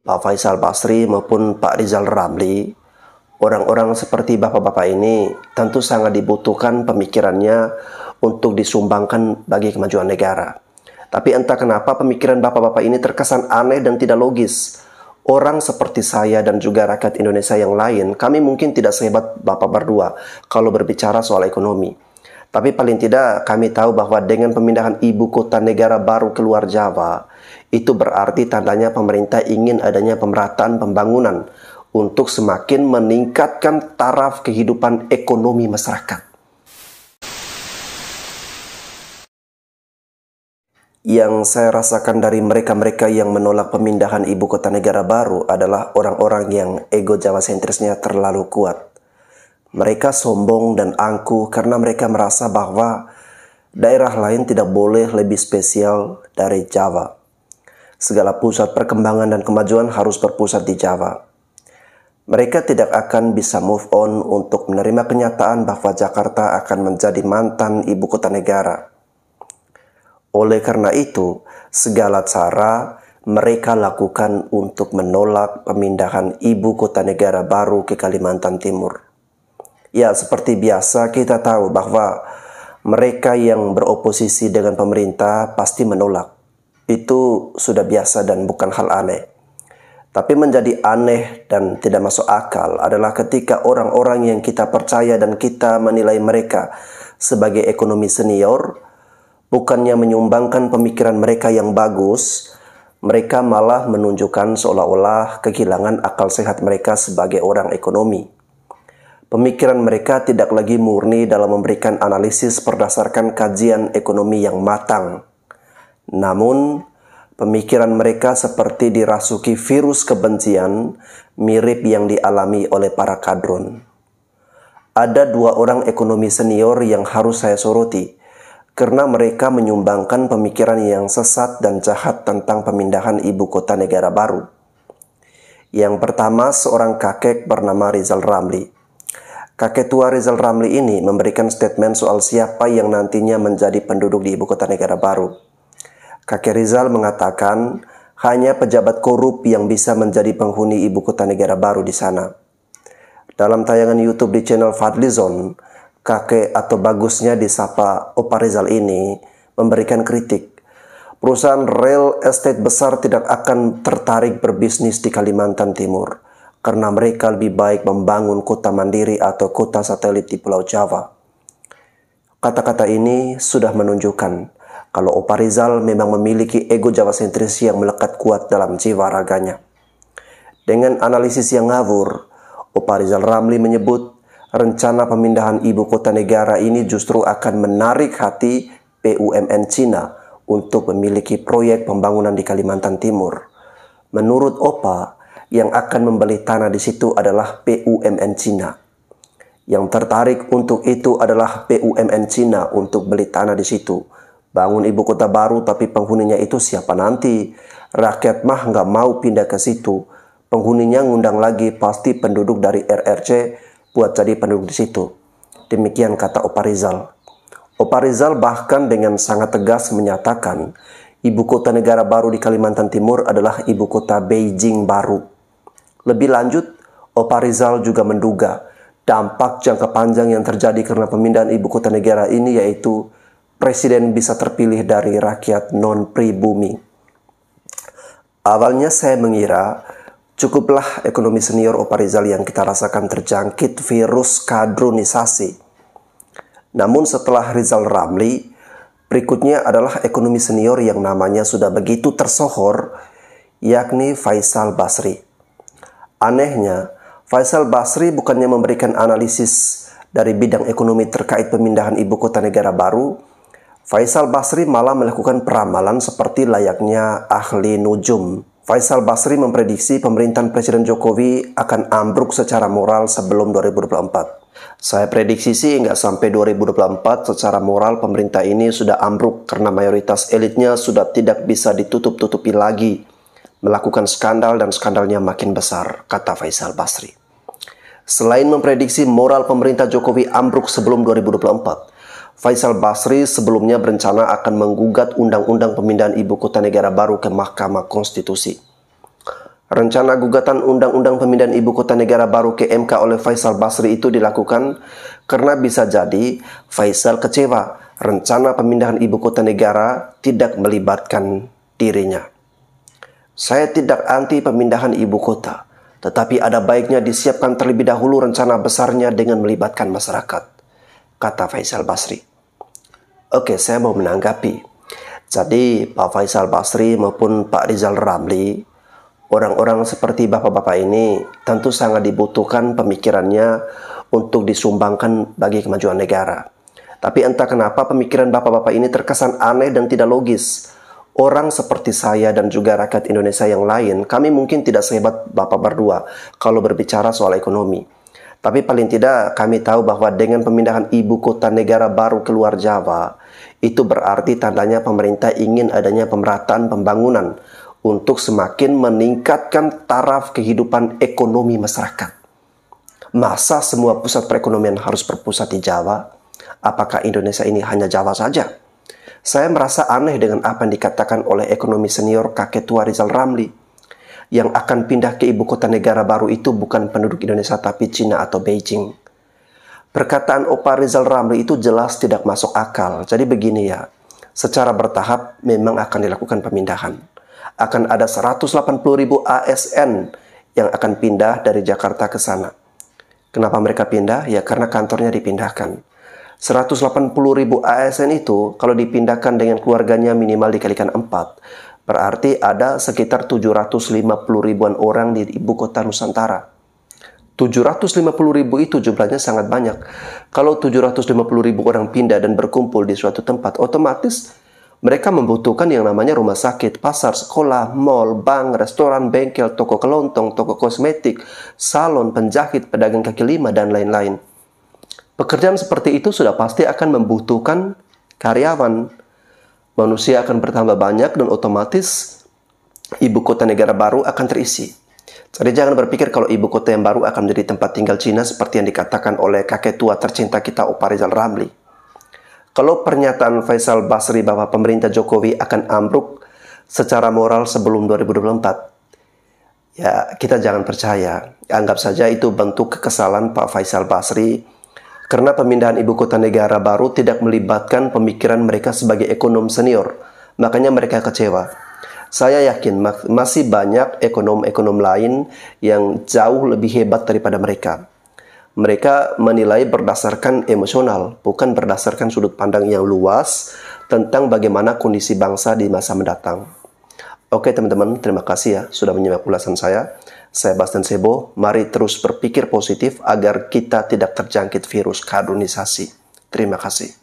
Pak Faisal Basri maupun Pak Rizal Ramli, orang-orang seperti bapak-bapak ini tentu sangat dibutuhkan pemikirannya untuk disumbangkan bagi kemajuan negara. Tapi entah kenapa pemikiran bapak-bapak ini terkesan aneh dan tidak logis. Orang seperti saya dan juga rakyat Indonesia yang lain, kami mungkin tidak sehebat bapak berdua kalau berbicara soal ekonomi. Tapi paling tidak kami tahu bahwa dengan pemindahan ibu kota negara baru keluar Jawa, itu berarti tandanya pemerintah ingin adanya pemerataan pembangunan untuk semakin meningkatkan taraf kehidupan ekonomi masyarakat. Yang saya rasakan dari mereka-mereka yang menolak pemindahan ibu kota negara baru adalah orang-orang yang ego Jawa sentrisnya terlalu kuat. Mereka sombong dan angkuh karena mereka merasa bahwa daerah lain tidak boleh lebih spesial dari Jawa. Segala pusat perkembangan dan kemajuan harus berpusat di Jawa. Mereka tidak akan bisa move on untuk menerima kenyataan bahwa Jakarta akan menjadi mantan ibu kota negara. Oleh karena itu, segala cara mereka lakukan untuk menolak pemindahan ibu kota negara baru ke Kalimantan Timur. Ya, seperti biasa kita tahu bahwa mereka yang beroposisi dengan pemerintah pasti menolak. Itu sudah biasa dan bukan hal aneh. Tapi menjadi aneh dan tidak masuk akal adalah ketika orang-orang yang kita percaya dan kita menilai mereka sebagai ekonomi senior, bukannya menyumbangkan pemikiran mereka yang bagus, mereka malah menunjukkan seolah-olah kehilangan akal sehat mereka sebagai orang ekonomi. Pemikiran mereka tidak lagi murni dalam memberikan analisis berdasarkan kajian ekonomi yang matang. Namun, pemikiran mereka seperti dirasuki virus kebencian mirip yang dialami oleh para kadrun. Ada dua orang ekonomi senior yang harus saya soroti, karena mereka menyumbangkan pemikiran yang sesat dan jahat tentang pemindahan ibu kota negara baru. Yang pertama, seorang kakek bernama Rizal Ramli. Kakek tua Rizal Ramli ini memberikan statement soal siapa yang nantinya menjadi penduduk di ibu kota negara baru. Kakek Rizal mengatakan hanya pejabat korup yang bisa menjadi penghuni ibu kota negara baru di sana. Dalam tayangan YouTube di channel Fadlizon, kakek atau bagusnya disapa Opa Rizal ini memberikan kritik. Perusahaan real estate besar tidak akan tertarik berbisnis di Kalimantan Timur karena mereka lebih baik membangun kota mandiri atau kota satelit di Pulau Jawa. Kata-kata ini sudah menunjukkan kalau Opa Rizal memang memiliki ego Jawa sentris yang melekat kuat dalam jiwa raganya. Dengan analisis yang ngawur, Opa Rizal Ramli menyebut rencana pemindahan ibu kota negara ini justru akan menarik hati BUMN Cina untuk memiliki proyek pembangunan di Kalimantan Timur. Menurut Opa, yang akan membeli tanah di situ adalah BUMN Cina. Yang tertarik untuk itu adalah BUMN Cina untuk beli tanah di situ. Bangun ibu kota baru tapi penghuninya itu siapa nanti? Rakyat mah nggak mau pindah ke situ. Penghuninya ngundang lagi pasti penduduk dari RRC buat jadi penduduk di situ. Demikian kata Opa Rizal. Opa Rizal bahkan dengan sangat tegas menyatakan ibu kota negara baru di Kalimantan Timur adalah ibu kota Beijing baru. Lebih lanjut, Opa Rizal juga menduga dampak jangka panjang yang terjadi karena pemindahan ibu kota negara ini yaitu presiden bisa terpilih dari rakyat non-pribumi. Awalnya saya mengira cukuplah ekonomi senior Opa Rizal yang kita rasakan terjangkit virus kadronisasi. Namun setelah Rizal Ramli, berikutnya adalah ekonomi senior yang namanya sudah begitu tersohor, yakni Faisal Basri. Anehnya, Faisal Basri bukannya memberikan analisis dari bidang ekonomi terkait pemindahan ibu kota negara baru, Faisal Basri malah melakukan peramalan seperti layaknya ahli nujum. Faisal Basri memprediksi pemerintahan Presiden Jokowi akan ambruk secara moral sebelum 2024. Saya prediksi sih nggak sampai 2024 secara moral pemerintah ini sudah ambruk karena mayoritas elitnya sudah tidak bisa ditutup-tutupi lagi. Melakukan skandal dan skandalnya makin besar, kata Faisal Basri. Selain memprediksi moral pemerintah Jokowi ambruk sebelum 2024, Faisal Basri sebelumnya berencana akan menggugat undang-undang pemindahan ibu kota negara baru ke Mahkamah Konstitusi. Rencana gugatan Undang-Undang Pemindahan Ibu Kota Negara Baru ke MK oleh Faisal Basri itu dilakukan karena bisa jadi Faisal kecewa rencana pemindahan Ibu Kota Negara tidak melibatkan dirinya. Saya tidak anti pemindahan Ibu Kota, tetapi ada baiknya disiapkan terlebih dahulu rencana besarnya dengan melibatkan masyarakat, kata Faisal Basri. Oke, saya mau menanggapi. Jadi Pak Faisal Basri maupun Pak Rizal Ramli, orang-orang seperti bapak-bapak ini tentu sangat dibutuhkan pemikirannya untuk disumbangkan bagi kemajuan negara. Tapi entah kenapa pemikiran bapak-bapak ini terkesan aneh dan tidak logis. Orang seperti saya dan juga rakyat Indonesia yang lain, kami mungkin tidak sehebat bapak berdua kalau berbicara soal ekonomi. Tapi paling tidak kami tahu bahwa dengan pemindahan ibu kota negara baru ke luar Jawa, itu berarti tandanya pemerintah ingin adanya pemerataan pembangunan untuk semakin meningkatkan taraf kehidupan ekonomi masyarakat. Masa semua pusat perekonomian harus berpusat di Jawa? Apakah Indonesia ini hanya Jawa saja? Saya merasa aneh dengan apa yang dikatakan oleh ekonomi senior kakek tua Rizal Ramli. Yang akan pindah ke ibu kota negara baru itu bukan penduduk Indonesia tapi Cina atau Beijing. Perkataan Opa Rizal Ramli itu jelas tidak masuk akal. Jadi begini ya, secara bertahap memang akan dilakukan pemindahan. Akan ada 180.000 ASN yang akan pindah dari Jakarta ke sana. Kenapa mereka pindah? Ya karena kantornya dipindahkan. 180.000 ASN itu kalau dipindahkan dengan keluarganya minimal dikalikan 4. Berarti ada sekitar 750.000-an orang di ibu kota Nusantara. 750.000 itu jumlahnya sangat banyak. Kalau 750.000 orang pindah dan berkumpul di suatu tempat, otomatis mereka membutuhkan yang namanya rumah sakit, pasar, sekolah, mal, bank, restoran, bengkel, toko kelontong, toko kosmetik, salon, penjahit, pedagang kaki lima, dan lain-lain. Pekerjaan seperti itu sudah pasti akan membutuhkan karyawan. Manusia akan bertambah banyak dan otomatis ibu kota negara baru akan terisi. Jadi jangan berpikir kalau ibu kota yang baru akan menjadi tempat tinggal Cina seperti yang dikatakan oleh kakek tua tercinta kita Opa Rizal Ramli. Kalau pernyataan Faisal Basri bahwa pemerintah Jokowi akan ambruk secara moral sebelum 2024, ya kita jangan percaya. Anggap saja itu bentuk kekesalan Pak Faisal Basri karena pemindahan ibu kota negara baru tidak melibatkan pemikiran mereka sebagai ekonom senior. Makanya mereka kecewa. Saya yakin masih banyak ekonom-ekonom lain yang jauh lebih hebat daripada mereka. Mereka menilai berdasarkan emosional, bukan berdasarkan sudut pandang yang luas tentang bagaimana kondisi bangsa di masa mendatang. Oke teman-teman, terima kasih ya sudah menyimak ulasan saya. Saya Bastian Sebo, mari terus berpikir positif agar kita tidak terjangkit virus kaderisasi. Terima kasih.